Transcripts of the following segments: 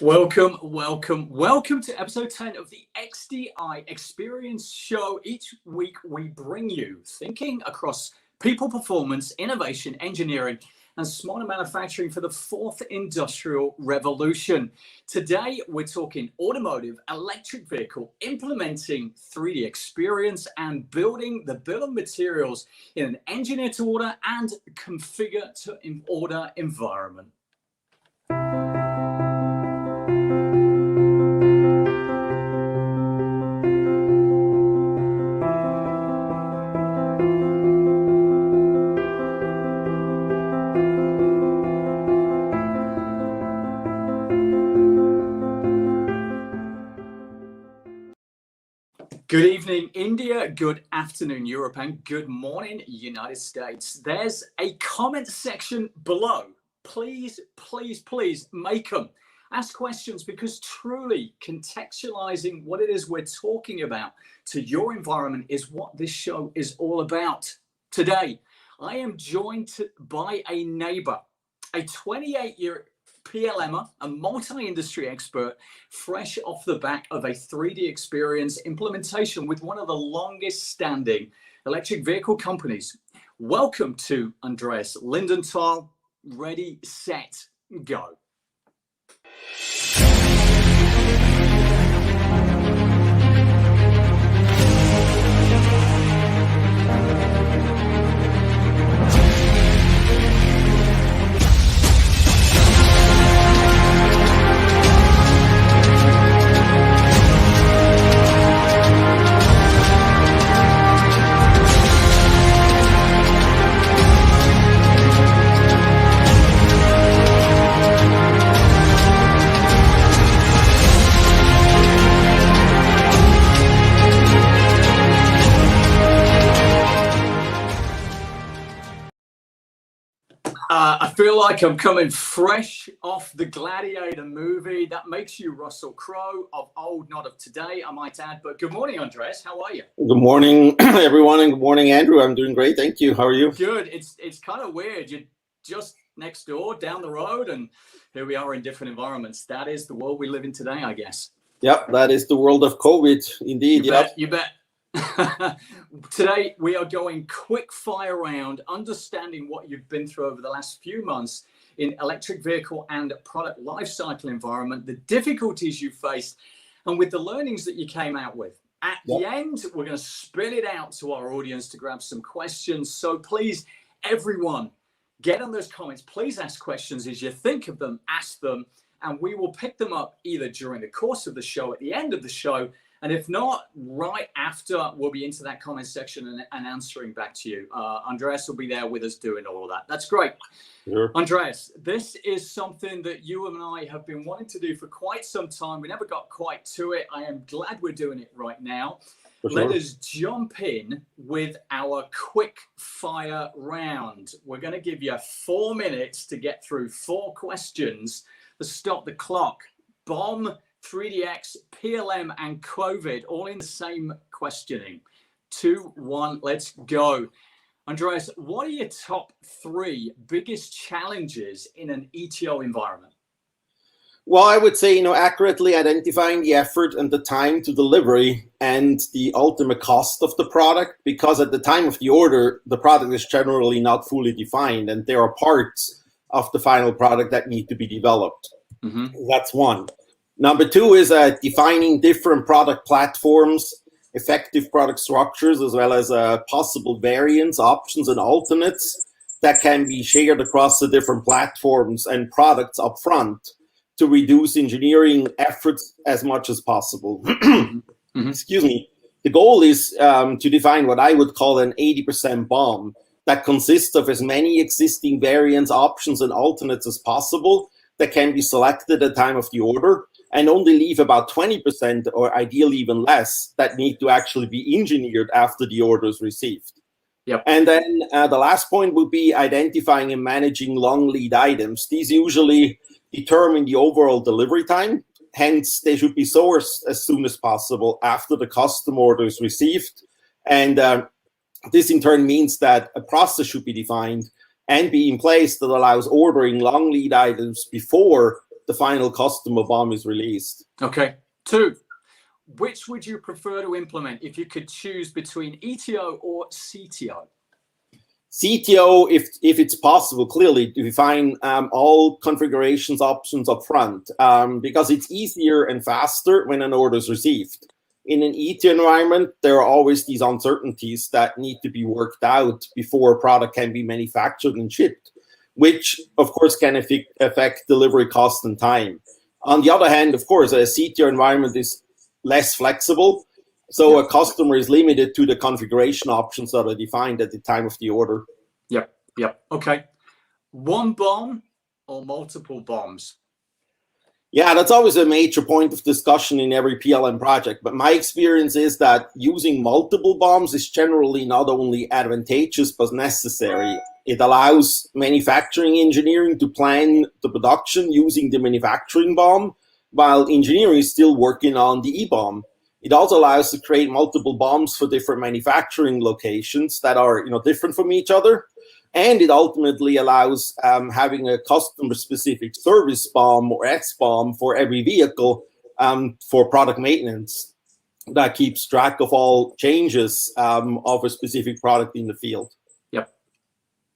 Welcome to episode 10 of the XDI Experience Show. Each week we bring you thinking across people performance, innovation, engineering, and smarter manufacturing for the fourth industrial revolution. Today we're talking automotive, electric vehicle, implementing 3D experience and building the bill of materials in an engineer to order and configure to order environment. Good evening, India. Good afternoon, Europe, and good morning, United States. There's a comment section below. Please make them. Ask questions, because truly contextualizing what it is we're talking about to your environment is what this show is all about. Today, I am joined by a neighbor, a 28-year PLMer, a multi-industry expert, fresh off the back of a 3D experience implementation with one of the longest standing electric vehicle companies. Welcome to Andreas Lindenthal. Ready, set, go. I feel like I'm coming fresh off the Gladiator movie. That makes you Russell Crowe, of old, not of today, I might add. But good morning, Andreas. How are you? Good morning, everyone, and good morning, Andrew. I'm doing great, thank you. How are you? Good. It's kind of weird. You're just next door, down the road, and here we are in different environments. That is the world we live in today, I guess. Yep, that is the world of COVID, indeed. You bet. Today we are going quick fire round, understanding what you've been through over the last few months in electric vehicle and product lifecycle environment, the difficulties you faced, and with the learnings that you came out with. At the end, we're going to spit it out to our audience to grab some questions. So please, everyone, get on those comments. Please ask questions as you think of them, ask them, and we will pick them up either during the course of the show, at the end of the show, and if not, right after, we'll be into that comment section and answering back to you. Andreas will be there with us doing all of that. That's great. Sure. Andreas, this is something that you and I have been wanting to do for quite some time. We never got quite to it. I am glad we're doing it right now. For sure. Let us jump in with our quick fire round. We're going to give you 4 minutes to get through 4 questions to stop the clock. BOM, 3DX, PLM, and COVID, all in the same questioning. 2, 1, let's go. Andreas, what are your top 3 biggest challenges in an ETO environment? Well, I would say, accurately identifying the effort and the time to delivery and the ultimate cost of the product, because at the time of the order, the product is generally not fully defined, and there are parts of the final product that need to be developed. Mm-hmm. That's one. Number 2 is defining different product platforms, effective product structures, as well as possible variants, options, and alternates that can be shared across the different platforms and products up front to reduce engineering efforts as much as possible. Mm-hmm. Excuse me. The goal is to define what I would call an 80% BOM that consists of as many existing variants, options, and alternates as possible that can be selected at the time of the order, and only leave about 20%, or ideally even less, that need to actually be engineered after the order is received. Yep. And then the last point would be identifying and managing long lead items. These usually determine the overall delivery time. Hence, they should be sourced as soon as possible after the custom order is received. And this in turn means that a process should be defined and be in place that allows ordering long lead items before the final customer BOM is released. Okay. 2, which would you prefer to implement if you could choose between ETO or CTO? CTO, if it's possible, clearly to define all configurations options up front, because it's easier and faster when an order is received. In an ETO environment, there are always these uncertainties that need to be worked out before a product can be manufactured and shipped, which of course can affect delivery cost and time. On the other hand, of course, a CTO environment is less flexible, so a customer is limited to the configuration options that are defined at the time of the order. Yep. Okay. 1 BOM or multiple BOMs? Yeah, that's always a major point of discussion in every PLM project. But my experience is that using multiple BOMs is generally not only advantageous, but necessary. It allows manufacturing engineering to plan the production using the manufacturing BOM, while engineering is still working on the EBOM. It also allows to create multiple BOMs for different manufacturing locations that are, different from each other. And it ultimately allows having a customer-specific service BOM or XBOM for every vehicle for product maintenance that keeps track of all changes of a specific product in the field. Yep.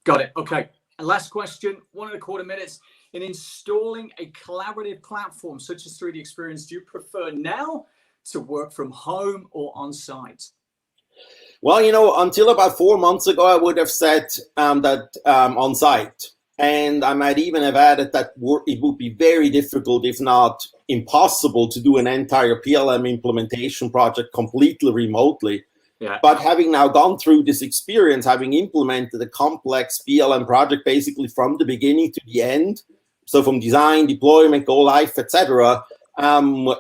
Got it. Okay. And last question, 1.25 minutes. In installing a collaborative platform such as 3D Experience, do you prefer now to work from home or on site? Well, until about 4 months ago, I would have said that on site. And I might even have added that it would be very difficult, if not impossible, to do an entire PLM implementation project completely remotely. Yeah. But having now gone through this experience, having implemented a complex PLM project basically from the beginning to the end, so from design, deployment, go live, etc.,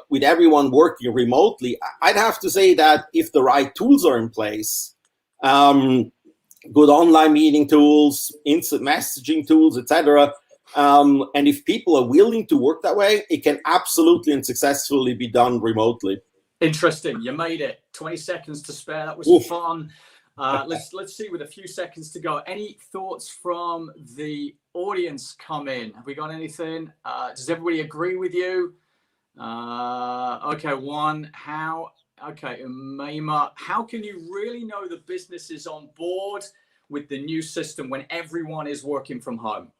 with everyone working remotely, I'd have to say that if the right tools are in place, good online meeting tools, instant messaging tools, etc., and if people are willing to work that way, it can absolutely and successfully be done remotely. Interesting. You made it. 20 seconds to spare. That was fun. Let's see, with a few seconds to go. Any thoughts from the audience come in? Have we got anything? Does everybody agree with you? Okay, 1. Okay, Maima, how can you really know the business is on board with the new system when everyone is working from home?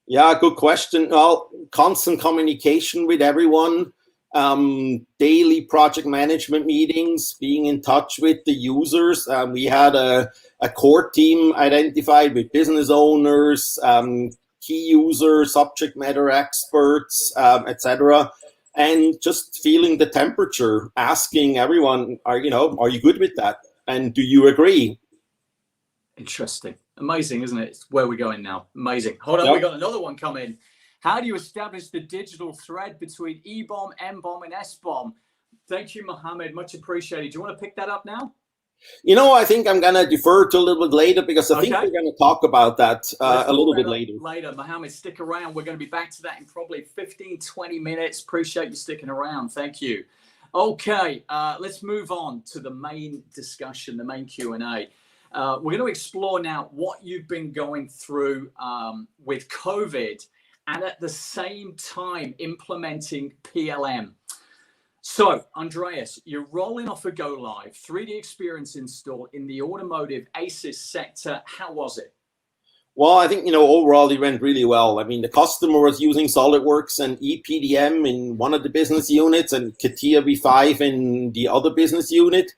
Yeah, good question. Well, constant communication with everyone, daily project management meetings, being in touch with the users. We had a core team identified with business owners, key users, subject matter experts, etc., and just feeling the temperature, asking everyone, are you good with that? And do you agree? Interesting. Amazing, isn't it? It's where we're going now. Amazing. Hold on, Yep. We got another one coming. How do you establish the digital thread between EBOM, MBOM, and SBOM? Thank you, Mohammed. Much appreciated. Do you want to pick that up now? I think I'm going to defer to a little bit later because I think we're going to talk about that a little bit later. Mohammed, stick around. We're going to be back to that in probably 15, 20 minutes. Appreciate you sticking around. Thank you. Okay, let's move on to the main discussion, the main Q&A. We're going to explore now what you've been going through with COVID and at the same time implementing PLM. So, Andreas, you're rolling off a go live 3D Experience install in the automotive ASIS sector. How was it? Well, I think, overall it went really well. I mean, the customer was using SolidWorks and EPDM in one of the business units and CATIA V5 in the other business unit.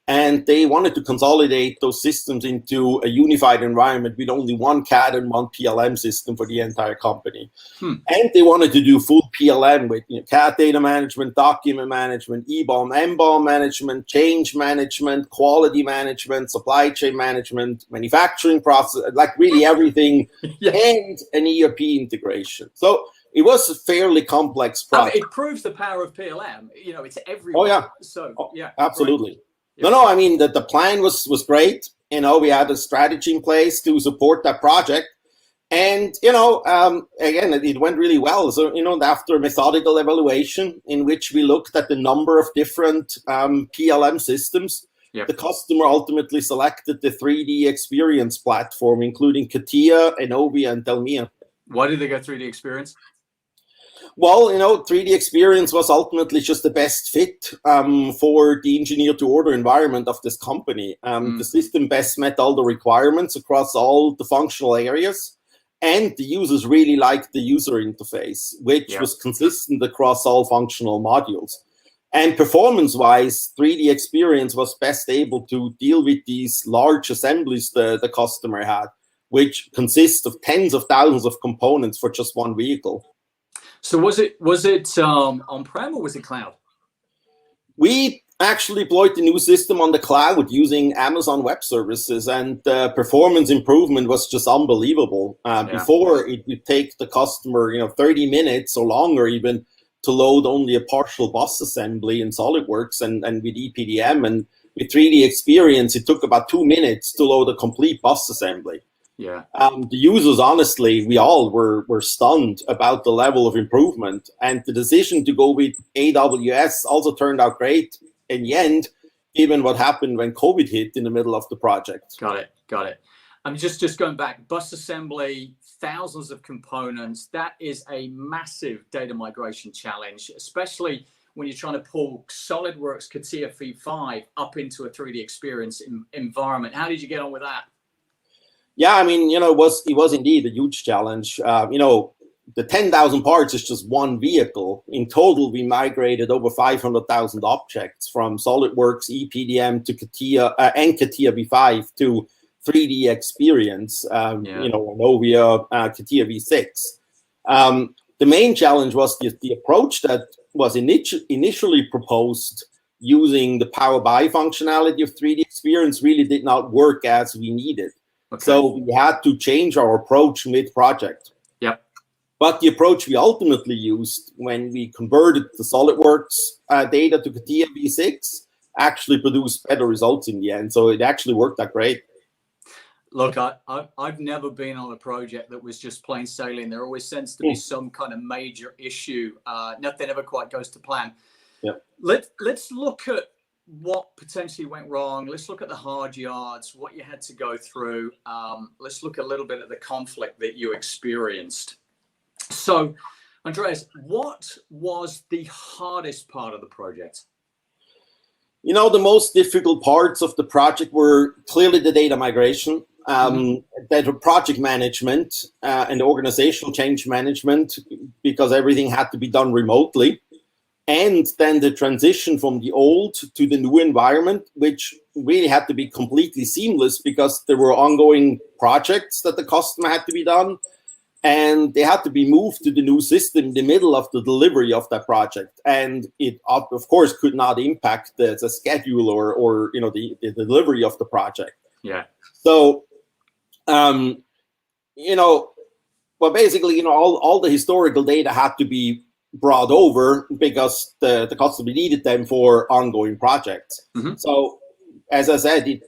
And they wanted to consolidate those systems into a unified environment with only one CAD and one PLM system for the entire company. And they wanted to do full PLM with CAD data management, document management, EBOM, MBOM management, change management, quality management, supply chain management, manufacturing process, like really everything, and an ERP integration. So it was a fairly complex project. It proves the power of PLM. It's everywhere. Oh, yeah. So, yeah. Absolutely. Right. No, I mean, the plan was great. We had a strategy in place to support that project. And, again, it went really well. So, after a methodical evaluation in which we looked at the number of different PLM systems, the customer ultimately selected the 3D Experience platform, including CATIA, Enovia, and Delmia. Why did they go 3D Experience? Well, 3D Experience was ultimately just the best fit for the engineer-to-order environment of this company. The system best met all the requirements across all the functional areas, and the users really liked the user interface, which was consistent across all functional modules. And performance-wise, 3D Experience was best able to deal with these large assemblies the customer had, which consist of tens of thousands of components for just one vehicle. So was it on-prem or was it cloud? We actually deployed the new system on the cloud using Amazon Web Services, and the performance improvement was just unbelievable. Before, it would take the customer 30 minutes or longer even to load only a partial bus assembly in SolidWorks and with EPDM. And with 3D Experience, it took about 2 minutes to load a complete bus assembly. Yeah. The users, honestly, we all were stunned about the level of improvement, and the decision to go with AWS also turned out great in the end, given what happened when COVID hit in the middle of the project. Got it. I'm just going back. Bus assembly, thousands of components. That is a massive data migration challenge, especially when you're trying to pull SolidWorks CATIA V5 up into a 3D Experience environment. How did you get on with that? Yeah, I mean, it was indeed a huge challenge. The 10,000 parts is just one vehicle. In total, we migrated over 500,000 objects from SolidWorks, EPDM to CATIA and CATIA V5 to 3D Experience, Novia, CATIA V6. The main challenge was the approach that was initially proposed using the Power By functionality of 3D Experience really did not work as we needed. Okay. So we had to change our approach mid-project. Yep. But the approach we ultimately used when we converted the SolidWorks data to CATIA V6 actually produced better results in the end. So it actually worked out great. Look, I've never been on a project that was just plain sailing. There always tends to be some kind of major issue. Nothing ever quite goes to plan. Yep. Let's look at what potentially went wrong. Let's look at the hard yards, what you had to go through. Let's look a little bit at the conflict that you experienced. So, Andreas, what was the hardest part of the project? The most difficult parts of the project were clearly the data migration, the project management, and organizational change management, because everything had to be done remotely. And then the transition from the old to the new environment, which really had to be completely seamless because there were ongoing projects that the customer had to be done. And they had to be moved to the new system in the middle of the delivery of that project. And it, of course, could not impact the schedule or the delivery of the project. Yeah. So, basically, all the historical data had to be brought over because the customer needed them for ongoing projects. So, as I said, it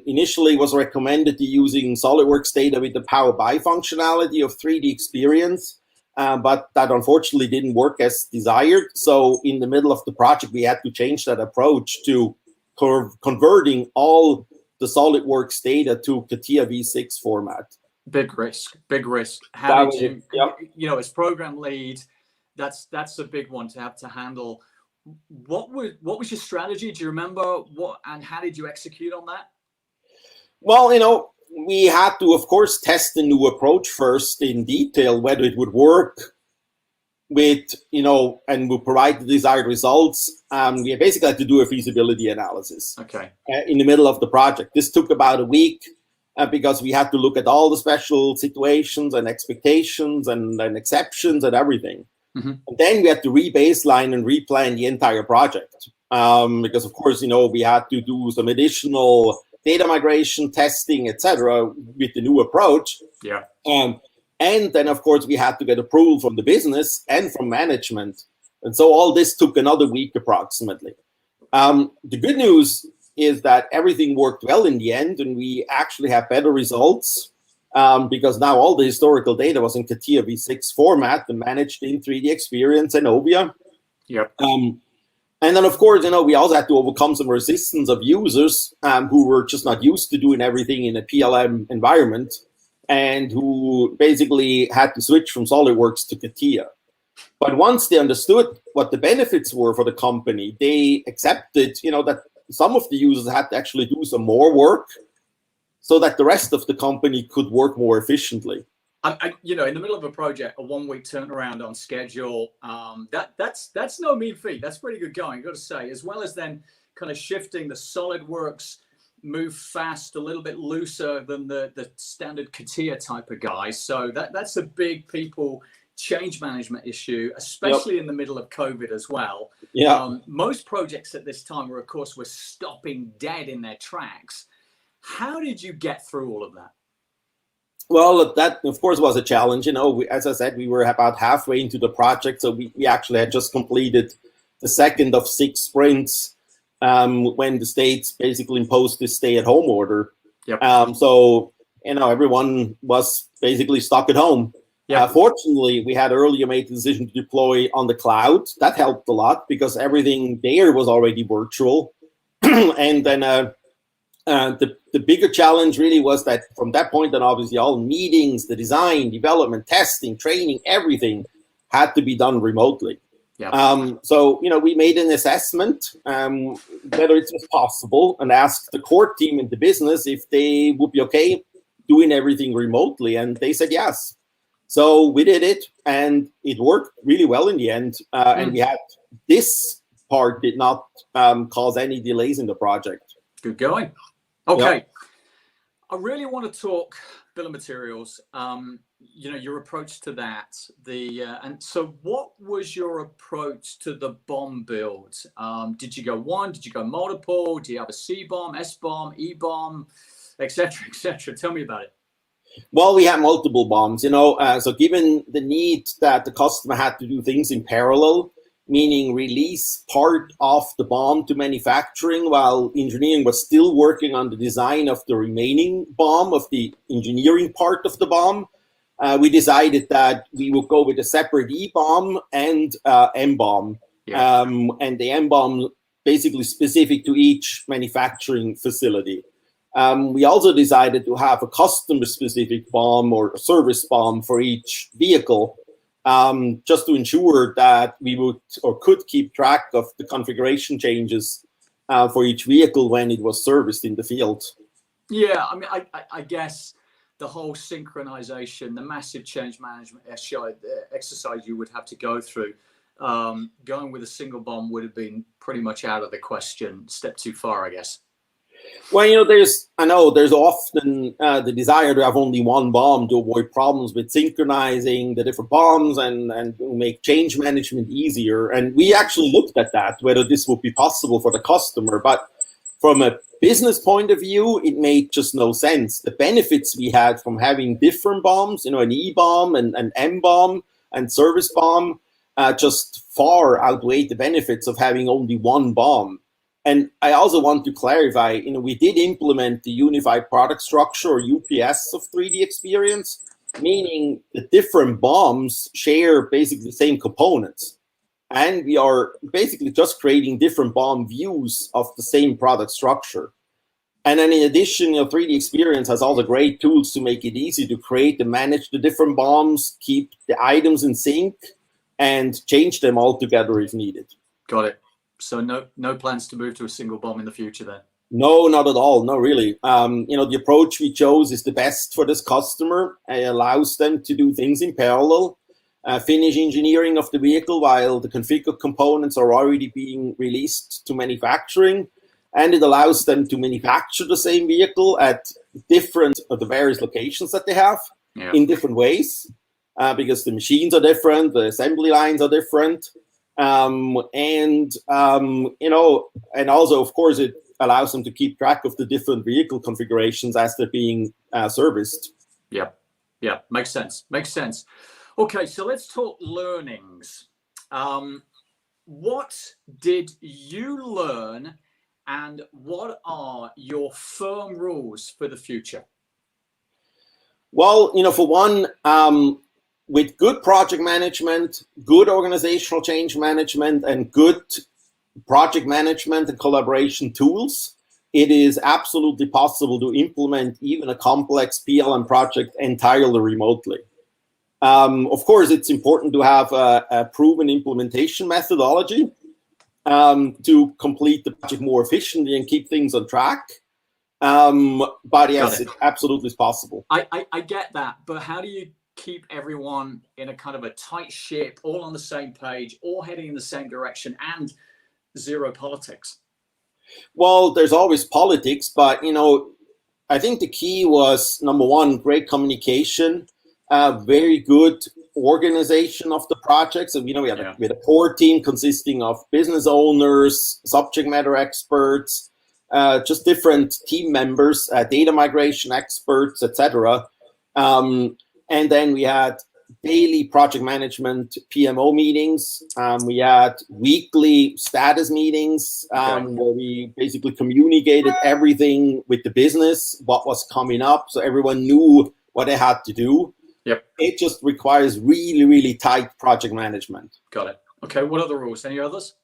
initially was recommended to using SolidWorks data with the Power By functionality of 3D Experience, but that unfortunately didn't work as desired. So in the middle of the project, we had to change that approach to converting all the SolidWorks data to CATIA V6 format. Big risk. How did you, as program lead, that's a big one to have to handle. What was your strategy? Do you remember and how did you execute on that? Well, we had to, of course, test the new approach first in detail, whether it would work with, and would provide the desired results. We basically had to do a feasibility analysis. Okay. In the middle of the project. This took about a week because we had to look at all the special situations and expectations and exceptions and everything. And then we had to re-baseline and replan the entire project because, of course, we had to do some additional data migration, testing, etc., with the new approach. Yeah. And then, of course, we had to get approval from the business and from management. And so all this took another week approximately. The good news is that everything worked well in the end, and we actually have better results. Because now all the historical data was in CATIA V6 format and managed in 3D Experience and Novia. Yep. And then, of course, we also had to overcome some resistance of users who were just not used to doing everything in a PLM environment and who basically had to switch from SolidWorks to CATIA. But once they understood what the benefits were for the company, they accepted, that some of the users had to actually do some more work so that the rest of the company could work more efficiently. In the middle of a project, a 1 week turnaround on schedule, that's no mean feat. That's pretty good going, I've got to say, as well as then kind of shifting the SolidWorks move fast, a little bit looser than the standard CATIA type of guys. So that's a big people change management issue, especially in the middle of COVID as well. Yeah. Most projects at this time were stopping dead in their tracks. How did you get through all of that? Well, that, of course, was a challenge. As I said, we were about halfway into the project, so we actually had just completed the second of 6 sprints when the states basically imposed this stay-at-home order. Yep. So, everyone was basically stuck at home. Yep. Fortunately, we had earlier made the decision to deploy on the cloud. That helped a lot because everything there was already virtual. And then the bigger challenge really was that from that point on, obviously, all meetings, the design, development, testing, training, everything had to be done remotely. Yep. So, we made an assessment whether it was possible and asked the core team in the business if they would be okay doing everything remotely. And they said yes. So we did it, and it worked really well in the end. And we had this part did not cause any delays in the project. Good going. Okay. Yep. I really want to talk bill of materials. Your approach to that. And so, what was your approach to the BOM build? Did you go one? Did you go multiple? Do you have a C BOM, S BOM, E BOM, etc., etc.? Tell me about it. Well, we had multiple BOMs. So given the need that the customer had to do things in parallel, meaning release part of the BOM to manufacturing while engineering was still working on the design of the remaining BOM, of the engineering part of the BOM, we decided that we would go with a separate E BOM and M BOM. Yeah. And the M BOM basically specific to each manufacturing facility. We also decided to have a customer-specific BOM or a service BOM for each vehicle, just to ensure that we would or could keep track of the configuration changes for each vehicle when it was serviced in the field. Yeah, I mean, I guess the whole synchronization, the massive change management exercise you would have to go through, going with a single BOM would have been pretty much out of the question, step too far, I guess. Well, there's often the desire to have only one BOM to avoid problems with synchronizing the different BOMs and make change management easier. And we actually looked at that, whether this would be possible for the customer. But from a business point of view, it made just no sense. The benefits we had from having different BOMs, an E BOM and an M BOM and service BOM, just far outweighed the benefits of having only one BOM. And I also want to clarify, we did implement the unified product structure or UPS of 3D Experience, meaning the different BOMs share basically the same components. And we are basically just creating different BOM views of the same product structure. And then in addition, 3D Experience has all the great tools to make it easy to create and manage the different BOMs, keep the items in sync, and change them all together if needed. Got it. So no plans to move to a single BOM in the future then? No, not at all. No, really. The approach we chose is the best for this customer. It allows them to do things in parallel, finish engineering of the vehicle while the configured components are already being released to manufacturing. And it allows them to manufacture the same vehicle at the various locations that they have in different ways, because the machines are different, the assembly lines are different. And also, of course, it allows them to keep track of the different vehicle configurations as they're being serviced. Yeah, makes sense. Okay, so let's talk learnings. What did you learn, and what are your firm rules for the future? Well, for one, with good project management, good organizational change management, and good project management and collaboration tools, it is absolutely possible to implement even a complex PLM project entirely remotely. Of course, it's important to have a proven implementation methodology to complete the project more efficiently and keep things on track. But yes, it absolutely is possible. I get that, but how do you keep everyone in a kind of a tight ship, all on the same page, all heading in the same direction, and zero politics? Well, there's always politics, but I think the key was, number one, great communication, very good organization of the projects. And we had a core team consisting of business owners, subject matter experts, just different team members, data migration experts, etc. And then we had daily project management PMO meetings. We had weekly status meetings where we basically communicated everything with the business, what was coming up, so everyone knew what they had to do. Yep. It just requires really, really tight project management. Got it. Okay. What other rules? Any others?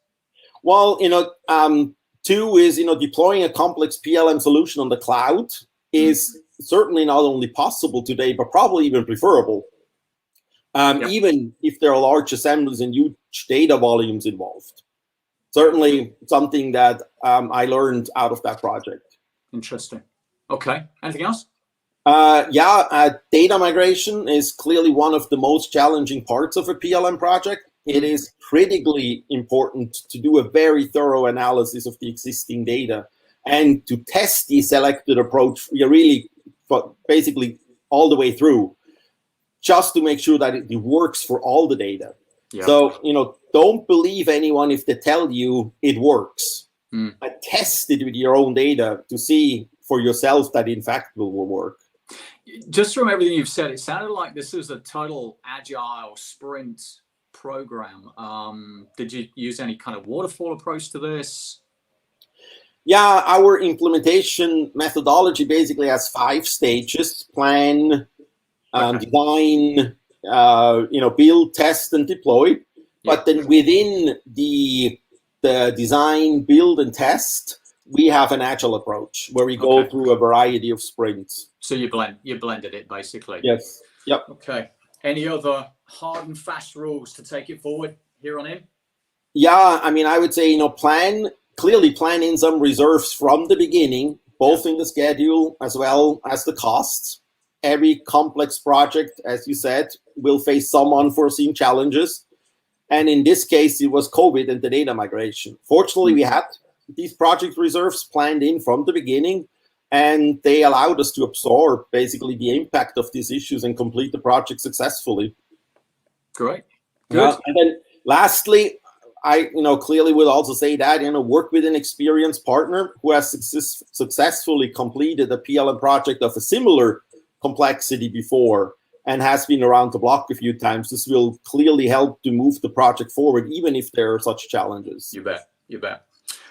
Well, two is, deploying a complex PLM solution on the cloud is certainly not only possible today, but probably even preferable. Even if there are large assemblies and huge data volumes involved. Certainly something that I learned out of that project. Interesting. Okay. Anything else? Data migration is clearly one of the most challenging parts of a PLM project. It is critically important to do a very thorough analysis of the existing data and to test the selected approach really basically all the way through, just to make sure that it works for all the data. Yep. So, don't believe anyone if they tell you it works. Test it with your own data to see for yourself that in fact will work. Just from everything you've said, it sounded like this is a total agile sprint program. Did you use any kind of waterfall approach to this? Yeah, our implementation methodology basically has 5 stages: plan, design, build, test, and deploy. But then within the design, build, and test, we have an agile approach where we go through a variety of sprints. So you blended it basically. Yes. Yep. Okay. Any other hard and fast rules to take it forward here on in? Yeah, I would say clearly plan in some reserves from the beginning, both in the schedule as well as the costs. Every complex project, as you said, will face some unforeseen challenges. And in this case, it was COVID and the data migration. Fortunately, we had these project reserves planned in from the beginning, and they allowed us to absorb basically the impact of these issues and complete the project successfully. Great. Good. And then lastly, I clearly would also say that work with an experienced partner who has successfully completed a PLM project of a similar complexity before and has been around the block a few times. This will clearly help to move the project forward, even if there are such challenges. You bet.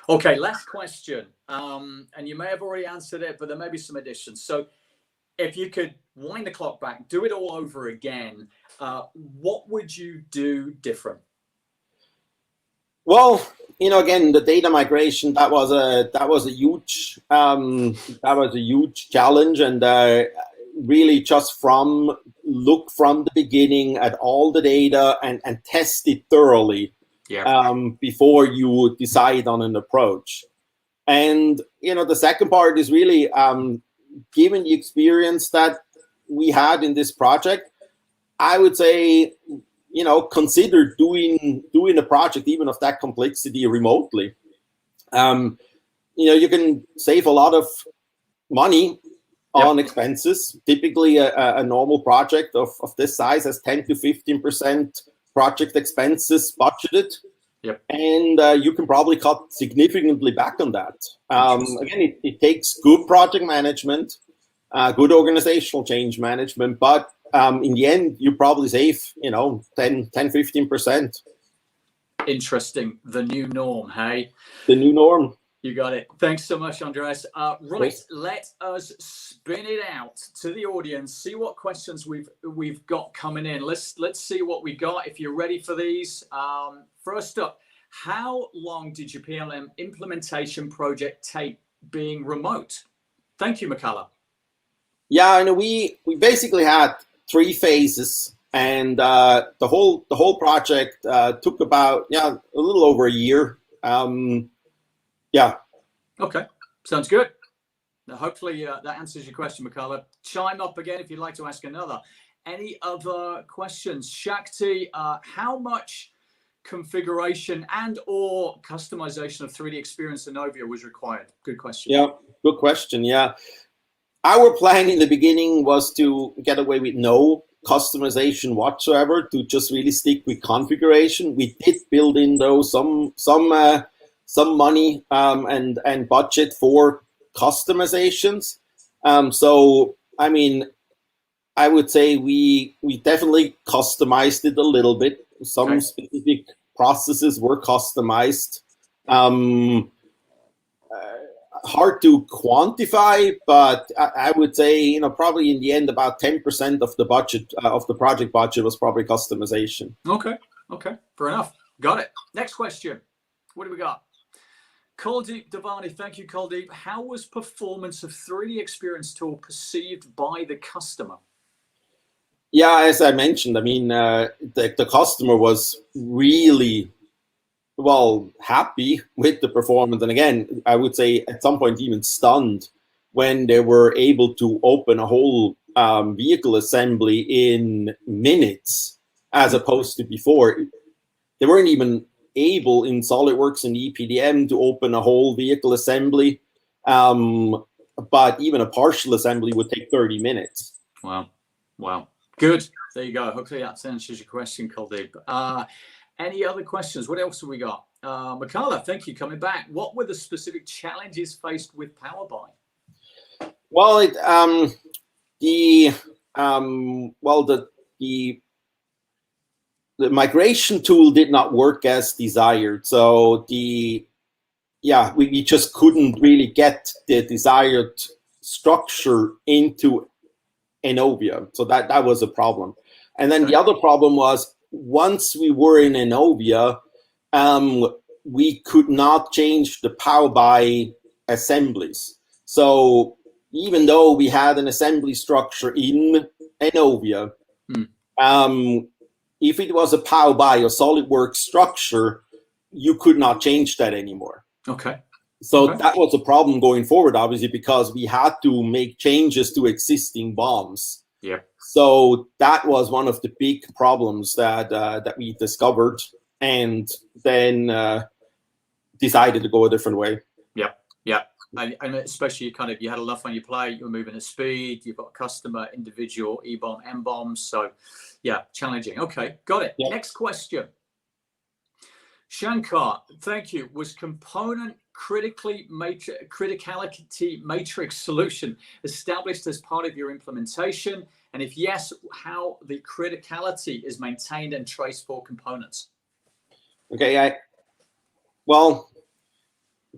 Okay, last question. And you may have already answered it, but there may be some additions. So if you could wind the clock back, do it all over again, what would you do different? Well, again, the data migration, that was a huge challenge, and really just look from the beginning at all the data and test it thoroughly before you decide on an approach. And the second part is really given the experience that we had in this project, I would say consider doing a project even of that complexity remotely. You can save a lot of money on expenses. Typically, a normal project of this size has 10 to 15% project expenses budgeted. Yep. And you can probably cut significantly back on that. Again, it takes good project management, good organizational change management, but in the end, you probably save, 10, 15%. Interesting. The new norm, hey? The new norm. You got it. Thanks so much, Andreas. Right, let us spin it out to the audience. See what questions we've got coming in. Let's see what we got. If you're ready for these, first up, how long did your PLM implementation project take being remote? Thank you, Mikala. Yeah, we basically had 3 phases And the whole project took about a little over a year. Yeah. Okay, sounds good. Now, hopefully that answers your question, Mikhaila. Chime up again if you'd like to ask another. Any other questions? Shakti, how much configuration and or customization of 3D Experience Innovia was required? Good question. Yeah, good question. Yeah. Our plan in the beginning was to get away with no customization whatsoever, to just really stick with configuration. We did build in though some money and budget for customizations. So I mean, I would say we definitely customized it a little bit. Some specific processes were customized. Hard to quantify, but I would say, probably in the end, about 10% of the budget of the project budget was probably customization. Okay, fair enough. Got it. Next question. What do we got? Kuldeep Devani, thank you, Kuldeep. How was performance of 3D Experience tool perceived by the customer? Yeah, as I mentioned, I mean, the customer was really happy with the performance. And again, I would say at some point even stunned when they were able to open a whole vehicle assembly in minutes, as opposed to before. They weren't even able in SolidWorks and EPDM to open a whole vehicle assembly. But even a partial assembly would take 30 minutes. Wow. Good. There you go. Hopefully that answers your question, Kuldeep. Any other questions? What else have we got? Mikhaila, thank you, coming back. What were the specific challenges faced with PowerBuy? Well, the migration tool did not work as desired. So we just couldn't really get the desired structure into Innovia. So that was a problem. And then the other problem was, once we were in Innovia, we could not change the PowerBuy assemblies. So even though we had an assembly structure in Innovia, if it was a PowerBuy or SolidWorks structure, you could not change that anymore. Okay. So that was a problem going forward, obviously, because we had to make changes to existing BOMs. Yep. So that was one of the big problems that we discovered, and then decided to go a different way. Yeah. And especially you had a lot on your plate. You were moving at speed. You've got customer, individual, EBOM, MBOM. So yeah, challenging. Okay, got it. Yep. Next question. Shankar, thank you. Was component criticality matrix solution established as part of your implementation? And if yes, how the criticality is maintained and traced for components? Okay,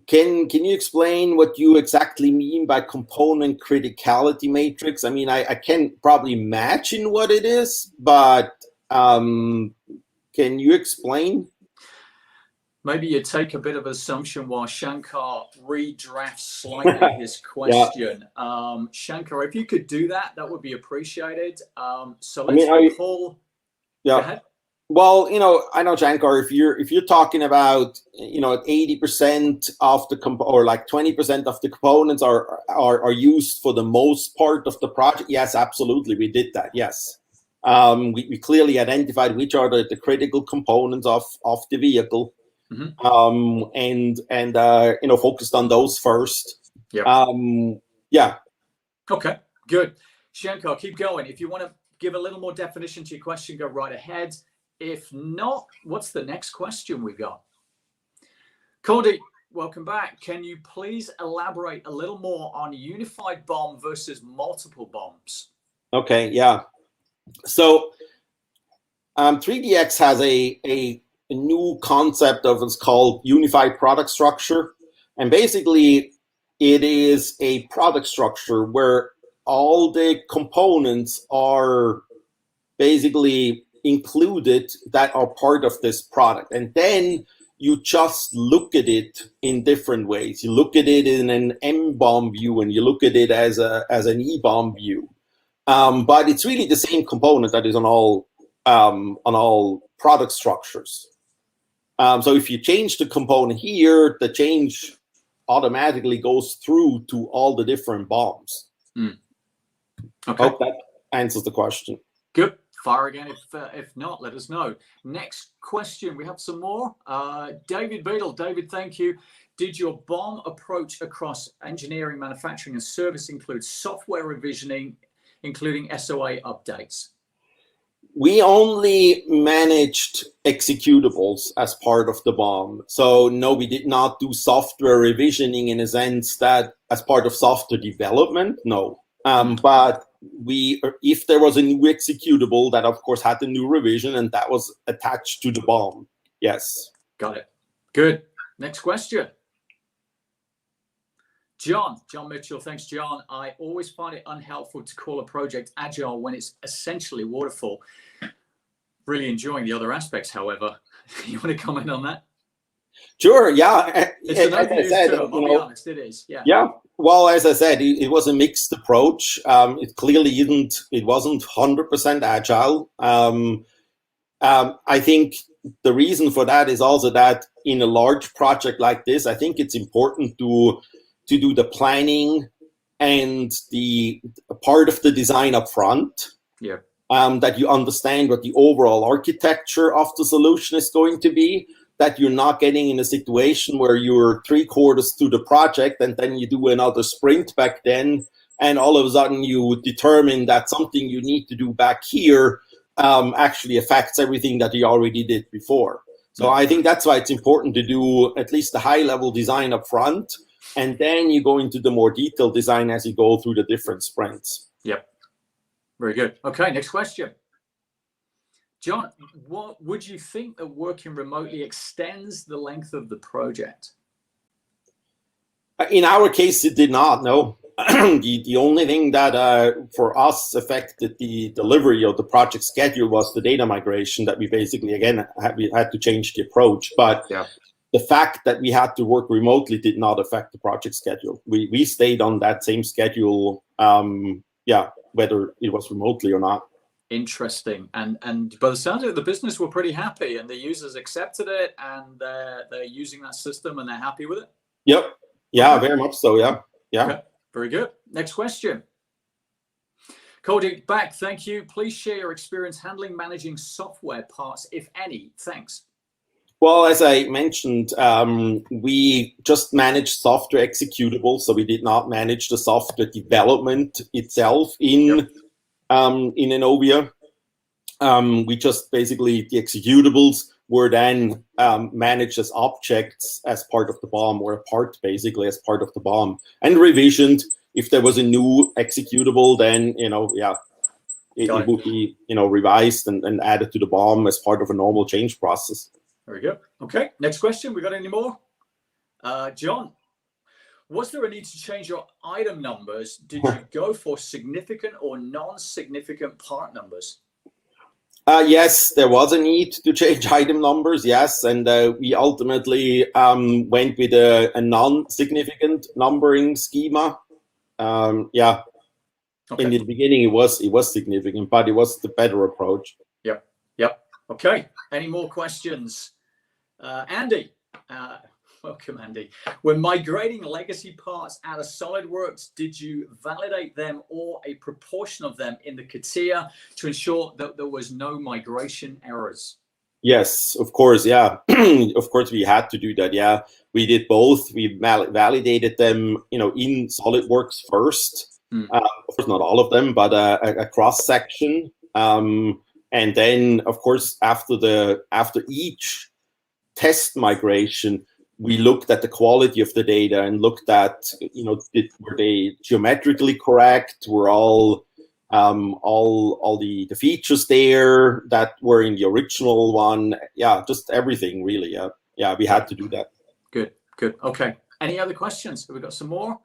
can you explain what you exactly mean by component criticality matrix? I mean, I can probably imagine what it is, but can you explain? Maybe you take a bit of assumption while Shankar redrafts slightly his question. Shankar, if you could do that, that would be appreciated. So let's pull. Yeah. Go ahead. Well, I know, Shankar, if you're talking about 80% of the or like 20% of the components are used for the most part of the project. Yes, absolutely, we did that. Yes, we clearly identified which are the critical components of the vehicle. And focused on those first. Yeah. Okay, good. Shankar, keep going. If you want to give a little more definition to your question, go right ahead. If not, what's the next question we got? Cody, welcome back. Can you please elaborate a little more on unified BOM versus multiple BOMs? Okay, yeah. So 3DX has a new concept of what's called unified product structure. And basically, it is a product structure where all the components are basically included that are part of this product. And then you just look at it in different ways. You look at it in an MBOM view, and you look at it as an EBOM view. But it's really the same component that is on all product structures. So if you change the component here, the change automatically goes through to all the different BOMs. Okay. Hope that answers the question. Good. Fire again. If not, let us know. Next question. We have some more. David Beadle. David, thank you. Did your BOM approach across engineering, manufacturing, and service include software revisioning, including SOA updates? We only managed executables as part of the BOM. So no, we did not do software revisioning in a sense that as part of software development, no. But if there was a new executable, that of course had a new revision, and that was attached to the BOM. Yes. Got it. Good. Next question. John Mitchell. Thanks, John. I always find it unhelpful to call a project agile when it's essentially waterfall. Really enjoying the other aspects, however. You want to comment on that? Sure. Yeah. It's an overused term. I'll be honest, it is. Yeah. Yeah. Well, as I said, it was a mixed approach. It clearly it wasn't 100% agile. I think the reason for that is also that in a large project like this, I think it's important to do the planning and the part of the design up front. Yeah. That you understand what the overall architecture of the solution is going to be, that you're not getting in a situation where you're 3/4 through the project and then you do another sprint back then, and all of a sudden you determine that something you need to do back here actually affects everything that you already did before. So I think that's why it's important to do at least the high-level design up front, and then you go into the more detailed design as you go through the different sprints. Yep. Very good. Okay, next question. John, what would you think that working remotely extends the length of the project? In our case, it did not, no. The only thing that for us affected the delivery of the project schedule was the data migration that we basically, again, had to change the approach. But yeah, the fact that we had to work remotely did not affect the project schedule. We stayed on that same schedule, whether it was remotely or not. Interesting. And by the sound of it, the business were pretty happy, and the users accepted it, and they're using that system, and they're happy with it. Yep. Yeah, okay. Very much so. Yeah. Yeah. Okay. Very good. Next question. Cody, back. Thank you. Please share your experience handling, managing software parts, if any. Thanks. Well, as I mentioned, we just managed software executables, so we did not manage the software development itself in Innovia. We just basically, the executables were then managed as objects as part of the BOM, or a part basically as part of the BOM, and revisioned. If there was a new executable, then it would be revised and added to the BOM as part of a normal change process. Very good. Okay, next question. We got any more? John, was there a need to change your item numbers? Did you go for significant or non-significant part numbers? Yes, there was a need to change item numbers, yes. And we ultimately went with a non-significant numbering schema. Okay. In the beginning, it was significant, but it was the better approach. Yep. Okay. Any more questions? Andy, welcome, Andy. When migrating legacy parts out of SolidWorks, did you validate them or a proportion of them in the CATIA to ensure that there was no migration errors? Yes, of course. Yeah, of course we had to do that. Yeah, we did both. We validated them, in SolidWorks first. Of course, not all of them, but a cross section. And then, of course, after each test migration, we looked at the quality of the data and looked at, were they geometrically correct? Were all the features there that were in the original one? Yeah, just everything really. Yeah, we had to do that. Good. Okay. Any other questions? Have we got some more?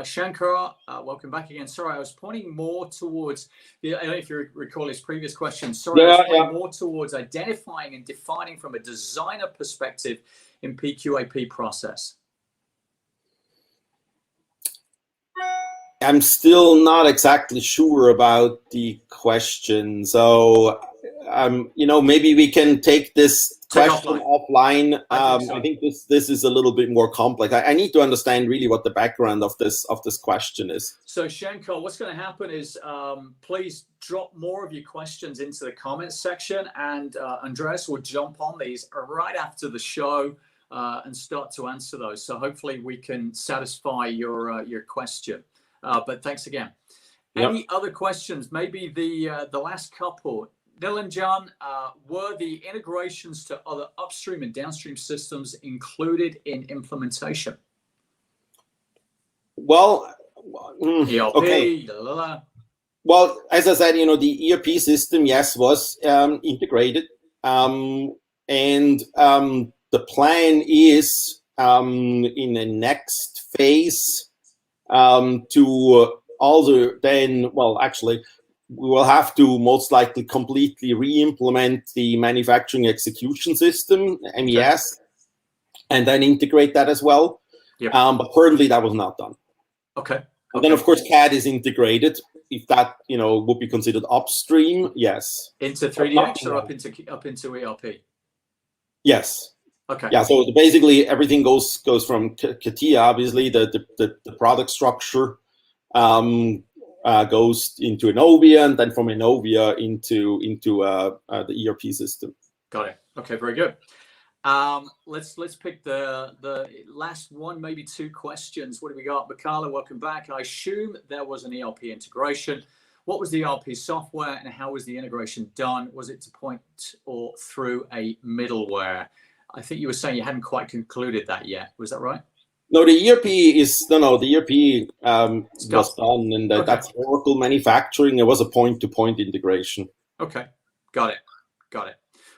Shankar, welcome back again. Sorry, I was pointing more towards, I don't know if you recall his previous question. Sorry, I was pointing more towards identifying and defining from a designer perspective in PQAP process. I'm still not exactly sure about the question. So maybe we can take this question offline. I think this is a little bit more complex. I need to understand really what the background of this question is. So Shanko, what's going to happen is please drop more of your questions into the comments section, and Andreas will jump on these right after the show and start to answer those. So hopefully we can satisfy your question. But thanks again. Yep. Any other questions? Maybe the last couple. Nilanjan, were the integrations to other upstream and downstream systems included in implementation? Well, ERP, okay. la, la, la. Well, as I said, the ERP system, yes, was integrated. And the plan is in the next phase to also then, well, actually, we will have to most likely completely re-implement the manufacturing execution system, MES, and then integrate that as well. Yep. But currently that was not done. Okay. And then, of course, CAD is integrated. If that, would be considered upstream, yes. Into 3DX or up into ERP? Yes. Okay. Yeah. So basically, everything goes from CATIA. Obviously, the product structure goes into Innovia, and then from Innovia into the ERP system. Got it. Okay. Very good. Let's pick the last one, maybe two questions. What do we got? Mikala, welcome back. I assume there was an ERP integration. What was the ERP software and how was the integration done? Was it to point or through a middleware? I think you were saying you hadn't quite concluded that yet. Was that right? No, the ERP was done, and that's Oracle manufacturing. It was a point-to-point integration. Okay, got it.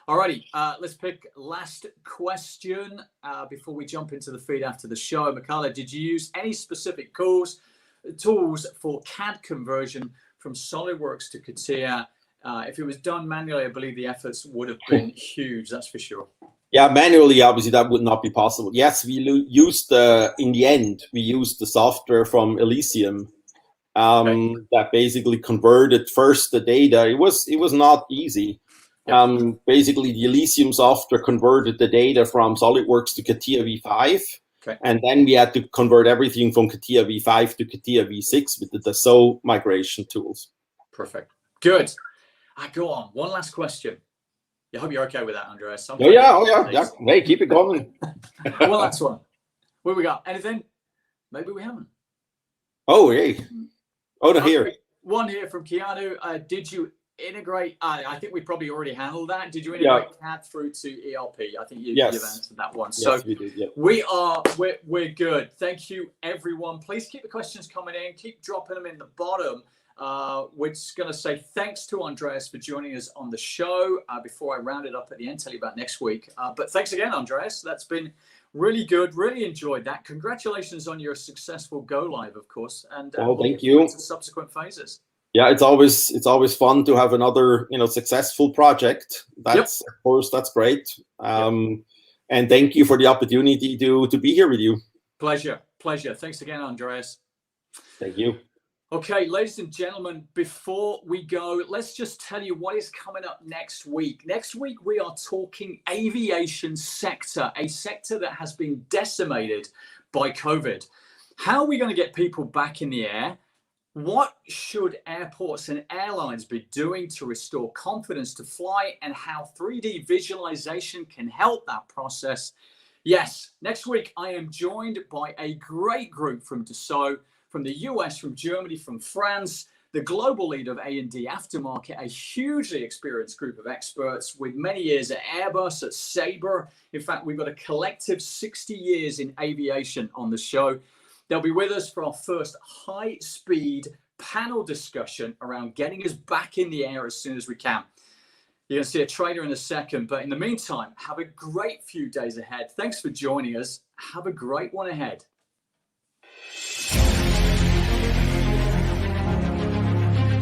Alrighty, let's pick last question before we jump into the feed after the show. Mikala, did you use any specific tools for CAD conversion from SolidWorks to CATIA? If it was done manually, I believe the efforts would have been huge, that's for sure. Yeah, manually, obviously, that would not be possible. Yes, we used, in the end, we used the software from Elysium that basically converted first the data. It was not easy. Basically, the Elysium software converted the data from SolidWorks to CATIA V5. Okay. And then we had to convert everything from CATIA V5 to CATIA V6 with the Dassault migration tools. Perfect. Good. Go on. One last question. I hope you're okay with that, Andreas. Oh yeah. Hey, keep it going. One last one. What we got? Anything? Maybe we haven't. Oh, hey. Oh, no, here. One here from Keanu. Did you integrate? I think we probably already handled that. Did you integrate CAD through to ERP? I think you've answered that one. So yes, we did. Yeah. We're good. Thank you, everyone. Please keep the questions coming in. Keep dropping them in the bottom. We're just going to say thanks to Andreas for joining us on the show. Before I round it up at the end, tell you about next week. But thanks again, Andreas. That's been really good. Really enjoyed that. Congratulations on your successful go live, of course. And thank you. To subsequent phases. Yeah, it's always fun to have another successful project. That's of course that's great. And thank you for the opportunity to be here with you. Pleasure. Thanks again, Andreas. Thank you. Okay, ladies and gentlemen, before we go, let's just tell you what is coming up next week. Next week, we are talking aviation sector, a sector that has been decimated by COVID. How are we going to get people back in the air? What should airports and airlines be doing to restore confidence to fly, and how 3D visualization can help that process? Yes, next week, I am joined by a great group from Dassault, from the US, from Germany, from France, the global lead of A&D aftermarket, a hugely experienced group of experts with many years at Airbus, at Sabre. In fact, we've got a collective 60 years in aviation on the show. They'll be with us for our first high-speed panel discussion around getting us back in the air as soon as we can. You're going to see a trailer in a second, but in the meantime, have a great few days ahead. Thanks for joining us. Have a great one ahead.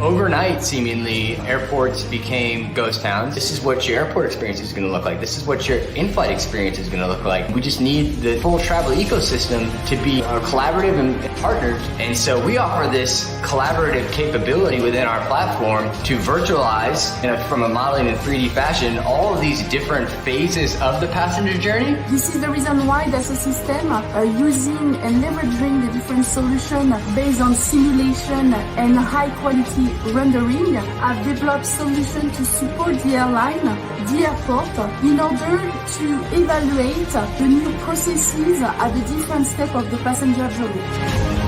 Overnight, seemingly, airports became ghost towns. This is what your airport experience is going to look like. This is what your in-flight experience is going to look like. We just need the full travel ecosystem to be collaborative and partners. And so we offer this collaborative capability within our platform to virtualize, from a modeling in 3D fashion, all of these different phases of the passenger journey. This is the reason why Dassault Systèmes using and leveraging the different solutions based on simulation and high quality rendering have developed solutions to support the airline, the airport, in order to evaluate the new processes at the different steps of the passenger journey.